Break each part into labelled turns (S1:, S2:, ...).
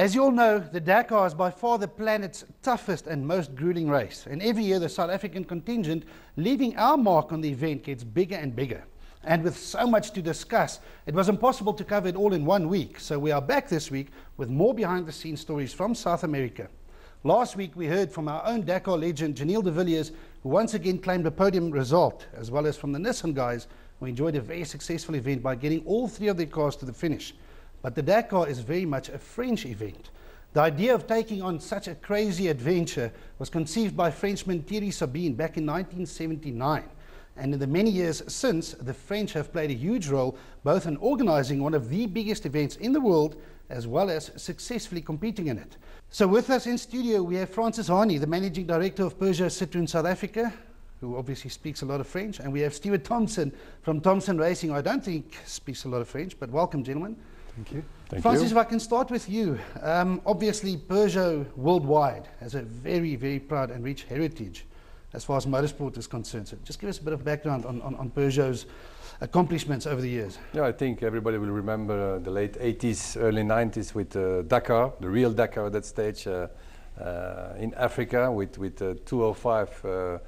S1: As you all know, the Dakar is by far the planet's toughest and most grueling race. And every year the South African contingent leaving our mark on the event gets bigger and bigger. And with so much to discuss, it was impossible to cover it all in 1 week. So we are back this week with more behind-the-scenes stories from South America. Last week we heard from our own Dakar legend, Janelle de Villiers, who once again claimed a podium result, as well as from the Nissan guys, who enjoyed a very successful event by getting all 3 of their cars to the finish. But the Dakar is very much a French event. The idea of taking on such a crazy adventure was conceived by Frenchman Thierry Sabine back in 1979. And in the many years since, the French have played a huge role both in organizing one of the biggest events in the world, as well as successfully competing in it. So with us in studio, we have Francis Hani, the Managing Director of Peugeot Citroën South Africa, who obviously speaks a lot of French. And we have Stuart Thompson from Thompson Racing, who I don't think speaks a lot of French, but welcome, gentlemen.
S2: Thank you.
S1: Francis, if I can start with you. Obviously, Peugeot worldwide has a very, very proud and rich heritage as far as motorsport is concerned. So just give us a bit of background on Peugeot's accomplishments over the years.
S2: Yeah, I think everybody will remember the late 80s, early 90s with Dakar, the real Dakar at that stage in Africa with 205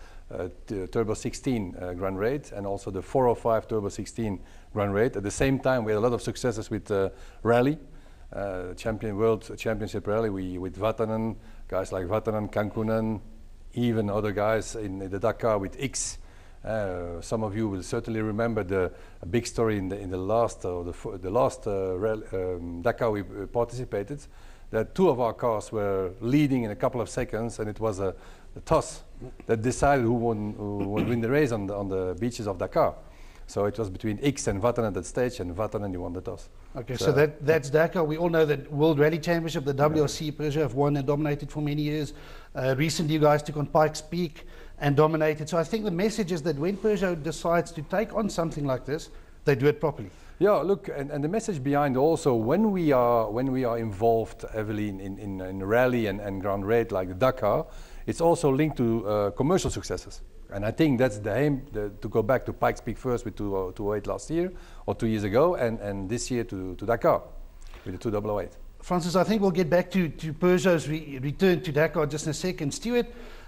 S2: Turbo 16 Grand Rate and also the 405 Turbo 16 Grand Rate. At the same time, we had a lot of successes with rally, World Championship Rally with Vatanen, guys like Vatanen, Kankunen, even other guys in the Dakar with X. Some of you will certainly remember the big story in the last Dakar we participated, that 2 of our cars were leading in a couple of seconds, and it was a toss that decided who would win the race on the beaches of Dakar. So it was between X and Vatanen at that stage, and Vatanen won the toss. Okay,
S1: so that's Dakar. We all know that World Rally Championship, the WRC, Peugeot have won and dominated for many years. Recently, you guys took on Pikes Peak and dominated. So I think the message is that when Peugeot decides to take on something like this, they do it properly.
S2: Yeah, look, and the message behind also, when we are involved heavily in rally and Grand Raid like the Dakar, it's also linked to commercial successes. And I think that's the aim, to go back to Pikes Peak first with 208 last year, or 2 years ago, and this year to Dakar with the 2008.
S1: Francis, I think we'll get back to Peugeot's return to Dakar just in a second. Stuart,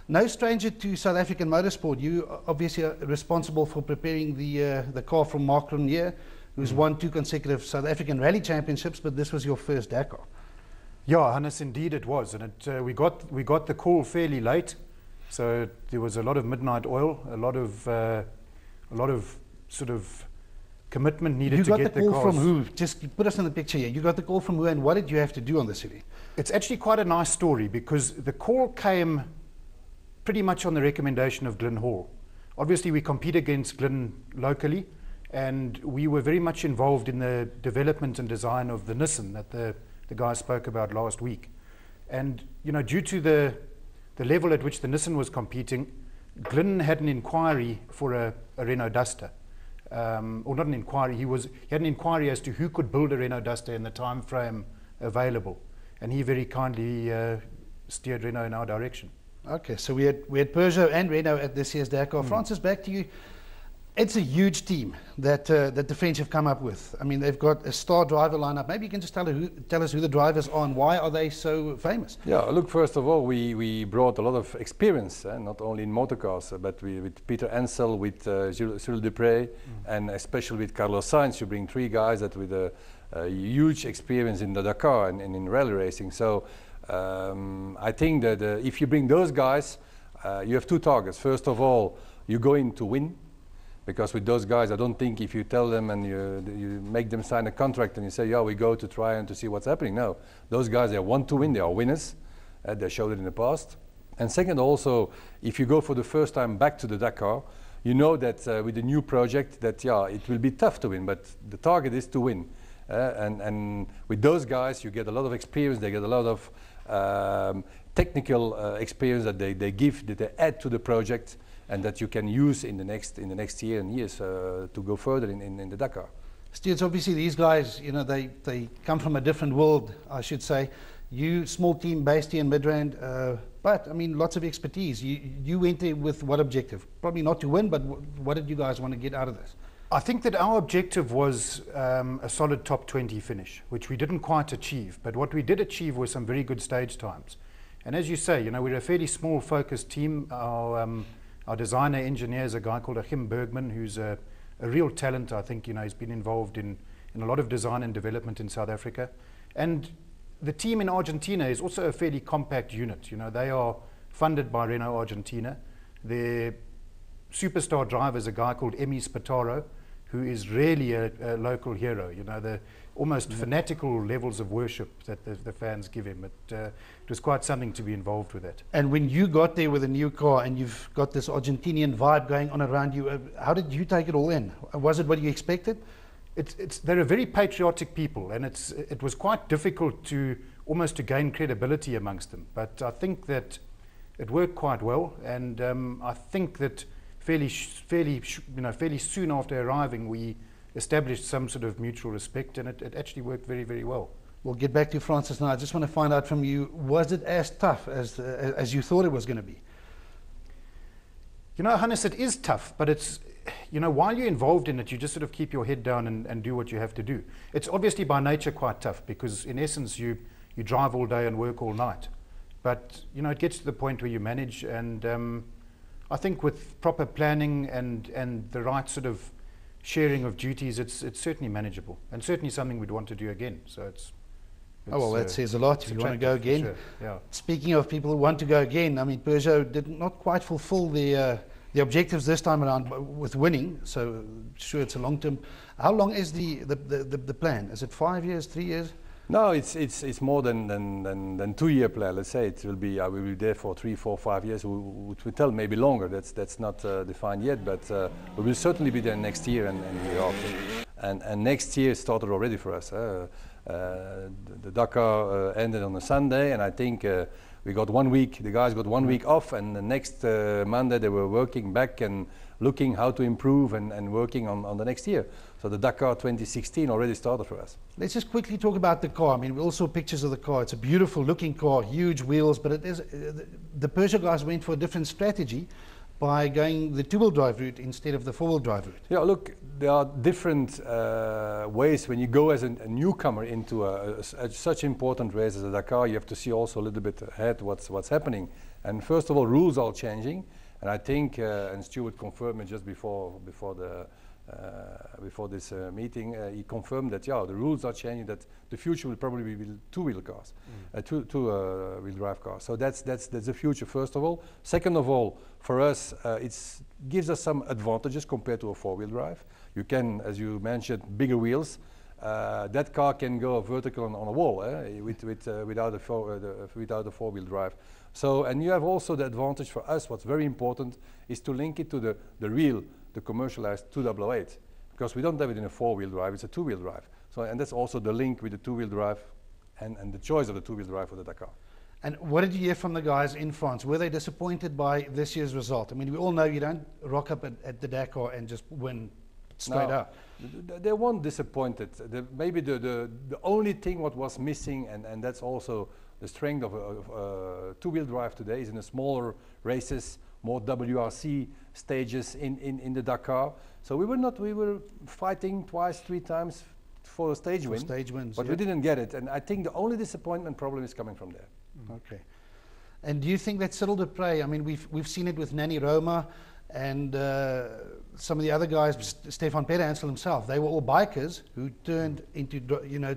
S1: no stranger to South African motorsport. You obviously are responsible for preparing the car from Mark Renier, who's won 2 consecutive South African Rally Championships, but this was your first Dakar.
S3: Yeah, Hannes, indeed it was, and we got the call fairly late, so there was a lot of midnight oil, a lot of sort of commitment needed to get the cars.
S1: You got the call from who? Just put us in the picture here. You got the call from who, and what did you have to do on this event?
S3: It's actually quite a nice story, because the call came pretty much on the recommendation of Glyn Hall. Obviously, we compete against Glyn locally, and we were very much involved in the development and design of the Nissan that the guys spoke about last week. And you know, due to the level at which the Nissan was competing, Glyn had an inquiry for a Renault Duster. Or not an inquiry, he had an inquiry as to who could build a Renault Duster in the time frame available. And he very kindly steered Renault in our direction.
S1: Okay, so we had Peugeot and Renault at this year's Dakar. Francis, back to you. It's a huge team that the French have come up with. I mean, they've got a star driver lineup. Maybe you can just tell us who the drivers are and why are they so famous?
S2: Yeah, look, first of all, we brought a lot of experience, not only in motorcars, but with Peter Ansel, with Cyril Dupré, and especially with Carlos Sainz. You bring 3 guys that with a huge experience in the Dakar and in rally racing. So I think that if you bring those guys, you have 2 targets. First of all, you go in to win. Because with those guys, I don't think if you tell them and you make them sign a contract and you say, yeah, we go to try and to see what's happening. No, those guys, they want to win, they are winners. They showed it in the past. And second, also, if you go for the first time back to the Dakar, you know that with the new project that, yeah, it will be tough to win, but the target is to win. And with those guys, you get a lot of experience, they get a lot of technical experience that they add to the project, and that you can use in the next year and years to go further in the Dakar.
S1: Stuart, obviously these guys, you know, they come from a different world, I should say. You, small team based here in Midrand, but I mean, lots of expertise. You went there with what objective? Probably not to win, but what did you guys want to get out of this?
S3: I think that our objective was a solid top 20 finish, which we didn't quite achieve. But what we did achieve was some very good stage times. And as you say, you know, we're a fairly small focused team. Our designer engineer is a guy called Achim Bergman, who's a real talent. I think, you know, he's been involved in a lot of design and development in South Africa. And the team in Argentina is also a fairly compact unit. You know, they are funded by Renault Argentina. Their superstar driver is a guy called Emi Spataro, who is really a local hero. You know, the almost fanatical levels of worship that the fans give him. It was quite something to be involved with that.
S1: And when you got there with a new car and you've got this Argentinian vibe going on around you, how did you take it all in? Was it what you expected?
S3: They're a very patriotic people, and it was quite difficult to almost to gain credibility amongst them. But I think that it worked quite well, and I think that fairly soon after arriving, we established some sort of mutual respect, and it actually worked very, very well.
S1: We'll get back to Francis now. I just want to find out from you, was it as tough as you thought it was going to be?
S3: You know, Hannes, it is tough, but it's, you know, while you're involved in it, you just sort of keep your head down and do what you have to do. It's obviously by nature quite tough, because in essence you drive all day and work all night. But, you know, it gets to the point where you manage, and I think with proper planning and the right sort of sharing of duties, it's certainly manageable, and certainly something we'd want to do again. So it's
S1: oh, well, that says a lot. If you want to go again.
S3: Sure. Yeah.
S1: Speaking of people who want to go again, I mean, Peugeot did not quite fulfill the objectives this time around with winning. So sure, it's a long term. How long is the plan? Is it 5 years, 3 years?
S2: No, it's more than 2 year plan. Let's say it will be. I will be there for 3, 4, 5 years. We tell maybe longer. That's not defined yet, but we will certainly be there next year and the year after. And next year started already for us. The Dakar ended on a Sunday, and I think we got 1 week. The guys got 1 week off, and the next Monday they were working back and looking how to improve and working on the next year. So the Dakar 2016 already started for us.
S1: Let's just quickly talk about the car. I mean, we all saw pictures of the car. It's a beautiful looking car, huge wheels, but it is the Peugeot guys went for a different strategy by going the two-wheel drive route instead of the four-wheel drive route.
S2: Yeah, look, there are different ways when you go as a newcomer into such important race as the Dakar. You have to see also a little bit ahead what's happening. And first of all, rules are changing. And I think, and Stuart confirmed it just before this meeting, he confirmed that the rules are changing. That the future will probably be two-wheel cars, two-wheel drive cars. So that's the future. First of all. Second of all, for us, it gives us some advantages compared to a four-wheel drive. You can, as you mentioned, bigger wheels. That car can go vertical on a wall without a four-wheel drive. So, and you have also the advantage for us. What's very important is to link it to the commercialized 2008, because we don't have it in a four-wheel drive. It's a two-wheel drive. So, and that's also the link with the two-wheel drive, and the choice of the two-wheel drive for the Dakar.
S1: And what did you hear from the guys in France? Were they disappointed by this year's result? I mean, we all know you don't rock up at the Dakar and just win straight up.
S2: They weren't disappointed. Maybe the only thing what was missing, and that's also the strength of a two-wheel drive today, is in the smaller races, more WRC stages in the Dakar. So we were fighting twice, 3 times for a stage win.
S1: Stage wins,
S2: but we didn't get it. And I think the only disappointment problem is coming from there.
S1: Okay. And do you think that Cyril de Prey, I mean, we've seen it with Nani Roma and some of the other guys, Stefan Pederhansel himself, they were all bikers who turned into,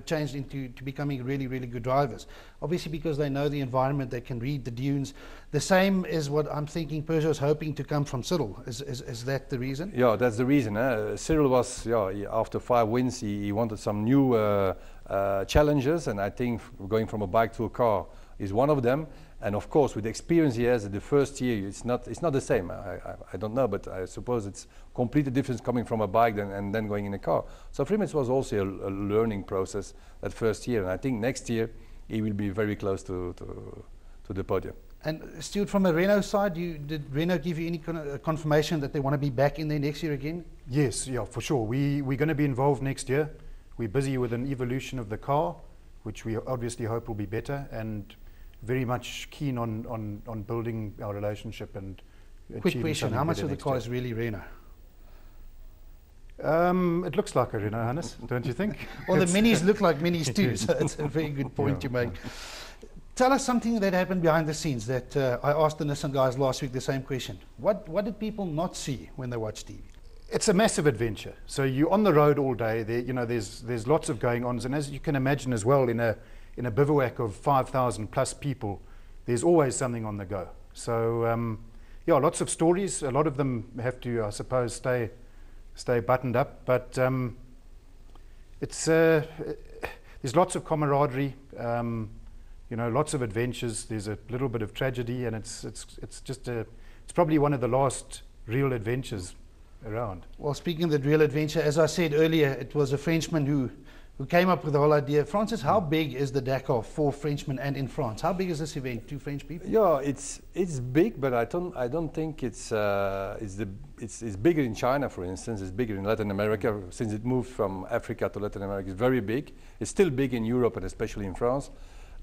S1: changed into becoming really, really good drivers. Obviously because they know the environment, they can read the dunes. The same is what I'm thinking Peugeot's hoping to come from Cyril. Is that the reason?
S2: Yeah, that's the reason. Cyril was, after 5 wins, he wanted some new challenges, and I think going from a bike to a car is one of them. And of course, with the experience he has, the first year, it's not the same. I don't know, but I suppose it's completely different coming from a bike and then going in a car. So for him, it was also a learning process that first year. And I think next year, he will be very close to the podium.
S1: And Stuart, from a Renault side, did Renault give you any confirmation that they want to be back in there next year again?
S3: Yes, yeah, for sure. We're going to be involved next year. We're busy with an evolution of the car, which we obviously hope will be better, and very much keen on building our relationship and
S1: quick question, how much of the car is really Renault?
S3: It looks like it, Hannes, don't you think?
S1: Well, the minis look like minis too, so it's a very good point to make. Tell us something that happened behind the scenes that I asked the Nissan guys last week the same question. What did people not see when they watch TV?
S3: It's a massive adventure. So you're on the road all day. There, there's lots of going ons, and as you can imagine as well, in a bivouac of 5,000 plus people, there's always something on the go. So yeah, lots of stories. A lot of them have to, I suppose, stay buttoned up. But there's lots of camaraderie. Lots of adventures. There's a little bit of tragedy, and it's probably one of the last real adventures around.
S1: Well, speaking of the real adventure, as I said earlier, it was a Frenchman who came up with the whole idea. Francis, how big is the Dakar for Frenchmen and in France? How big is this event to French people?
S2: Yeah, it's big, but I don't think it's bigger in China, for instance. It's bigger in Latin America. Since it moved from Africa to Latin America, it's very big. It's still big in Europe and especially in France.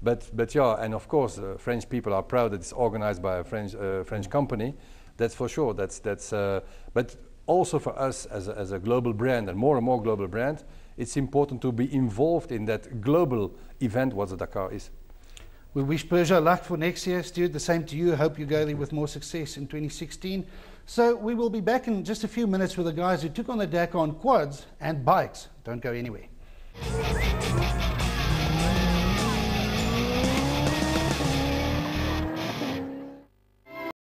S2: But yeah, and of course, French people are proud that it's organized by a French company. That's for sure. But also for us as a global brand, and more global brand, it's important to be involved in that global event what the Dakar is.
S1: We wish Peugeot luck for next year. Stuart, the same to you. I hope you go there with more success in 2016. So we will be back in just a few minutes with the guys who took on the Dakar on quads and bikes. Don't go anywhere.